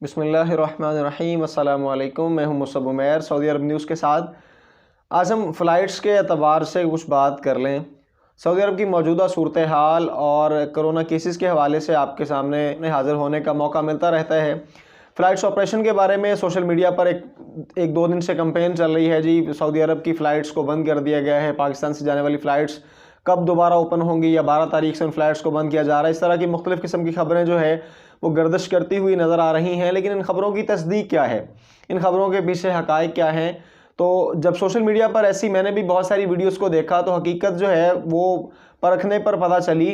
बिस्मिल्लाहिर्रहमानिर्रहीम अस्सलामु अलैकुम। मैं हूं मुसब उमैर सऊदी अरब न्यूज़ के साथ। आज हम फ़्लाइट्स के एतबार से कुछ बात कर लें। सऊदी अरब की मौजूदा सूरत हाल और कोरोना केसेस के हवाले से आपके सामने हाज़िर होने का मौका मिलता रहता है। फ़्लाइट्स ऑपरेशन के बारे में सोशल मीडिया पर एक दो दिन से कैंपेन चल रही है जी, सऊदी अरब की फ़्लाइट्स को बंद कर दिया गया है। पाकिस्तान से जाने वाली फ़्लाइट्स कब दोबारा ओपन होंगी या 12 तारीख से उन फ़्लाइट्स को बंद किया जा रहा है। इस तरह की मुख्तलिफ़ किस्म की खबरें जो है वो गर्दिश करती हुई नज़र आ रही हैं, लेकिन इन खबरों की तस्दीक क्या है, इन खबरों के पीछे हक़ाइक़ क्या हैं। तो जब सोशल मीडिया पर ऐसी मैंने भी बहुत सारी वीडियोस को देखा तो हकीकत जो है वो परखने पर पता चली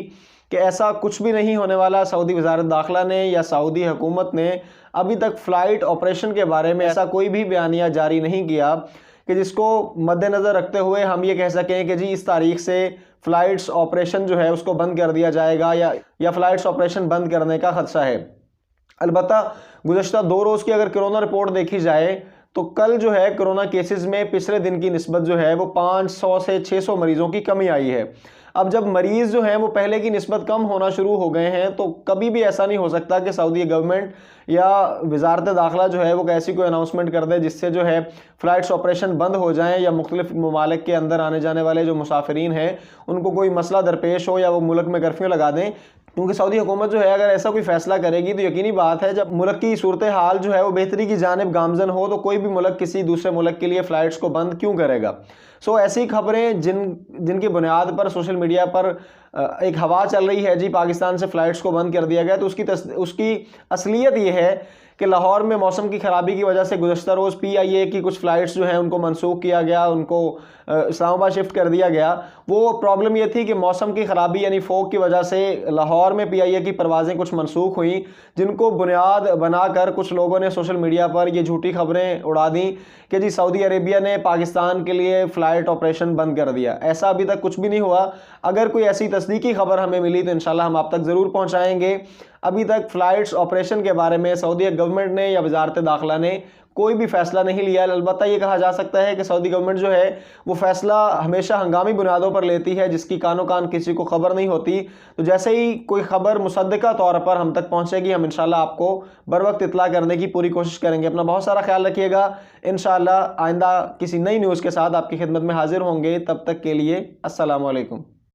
कि ऐसा कुछ भी नहीं होने वाला। सऊदी वज़ारत दाखिला ने या सऊदी हुकूमत ने अभी तक फ़्लाइट ऑपरेशन के बारे में ऐसा कोई भी बयानिया जारी नहीं किया कि जिसको मद्देनज़र रखते हुए हम ये कह सकें कि जी इस तारीख से फ़्लाइट्स ऑपरेशन जो है उसको बंद कर दिया जाएगा या फ़्लाइट्स ऑपरेशन बंद करने का ख़दशा है। अलबत्ता गुज़श्ता 2 रोज़ की अगर कोरोना रिपोर्ट देखी जाए तो कल जो है कोरोना केसेस में पिछले दिन की निस्बत जो है वो 500 से 600 मरीज़ों की कमी आई है। अब जब मरीज़ जो हैं वो पहले की निस्बत कम होना शुरू हो गए हैं तो कभी भी ऐसा नहीं हो सकता कि सऊदी गवर्नमेंट या वज़ारत दाखिला जो है वो ऐसी कोई अनाउंसमेंट कर दे जिससे जो है फ़्लाइट्स ऑपरेशन बंद हो जाएं या मुख्तलिफ ममालिक के अंदर आने जाने वाले जो मुसाफिरीन हैं उनको कोई मसला दरपेश हो या वो मुल्क में कर्फ्यू लगा दें। क्योंकि सऊदी हुकूमत जो है अगर ऐसा कोई फ़ैसला करेगी तो यकीनी बात है जब मुल्क की सूरत हाल जो है वो बेहतरी की जानिब गामजन हो तो कोई भी मुल्क किसी दूसरे मुल्क के लिए फ़्लाइट्स को बंद क्यों करेगा। सो ऐसी खबरें जिनकी बुनियाद पर सोशल मीडिया पर एक हवा चल रही है जी पाकिस्तान से फ़्लाइट्स को बंद कर दिया गया, तो उसकी असलियत ये है कि लाहौर में मौसम की ख़राबी की वजह से गुज़श्ता रोज़ PIA की कुछ फ़्लाइट्स जो हैं उनको मनसूख किया गया, उनको इस्लामाबाद शिफ्ट कर दिया गया। वो प्रॉब्लम ये थी कि मौसम की ख़राबी यानी फ़ोग की वजह से लाहौर में PIA की परवाज़ें कुछ मनसूख हुई, जिनको बुनियाद बनाकर कुछ लोगों ने सोशल मीडिया पर ये झूठी खबरें उड़ा दी कि जी सऊदी अरेबिया ने पाकिस्तान के लिए फ़्लाइट ऑपरेशन बंद कर दिया। ऐसा अभी तक कुछ भी नहीं हुआ। अगर कोई ऐसी तस्दीकी खबर हमें मिली तो इंशाल्लाह हम आप तक ज़रूर पहुँचाएँगे। अभी तक फ़्लाइट्स ऑपरेशन के बारे में सऊदी गवर्नमेंट ने या वज़ारत दाखिला ने कोई भी फ़ैसला नहीं लिया। अलबत्ता ये कहा जा सकता है कि सऊदी गवर्नमेंट जो है वो फ़ैसला हमेशा हंगामी बुनियादों पर लेती है जिसकी कानो कान किसी को खबर नहीं होती। तो जैसे ही कोई खबर मुसद्दका तौर पर हम तक पहुँचेगी हम इंशाल्लाह आपको बर वक्त इत्तला करने की पूरी कोशिश करेंगे। अपना बहुत सारा ख्याल रखिएगा। इंशाल्लाह आइंदा किसी नई न्यूज़ के साथ आपकी खिदमत में हाजिर होंगे। तब तक के लिए अस्सलामु अलैकुम।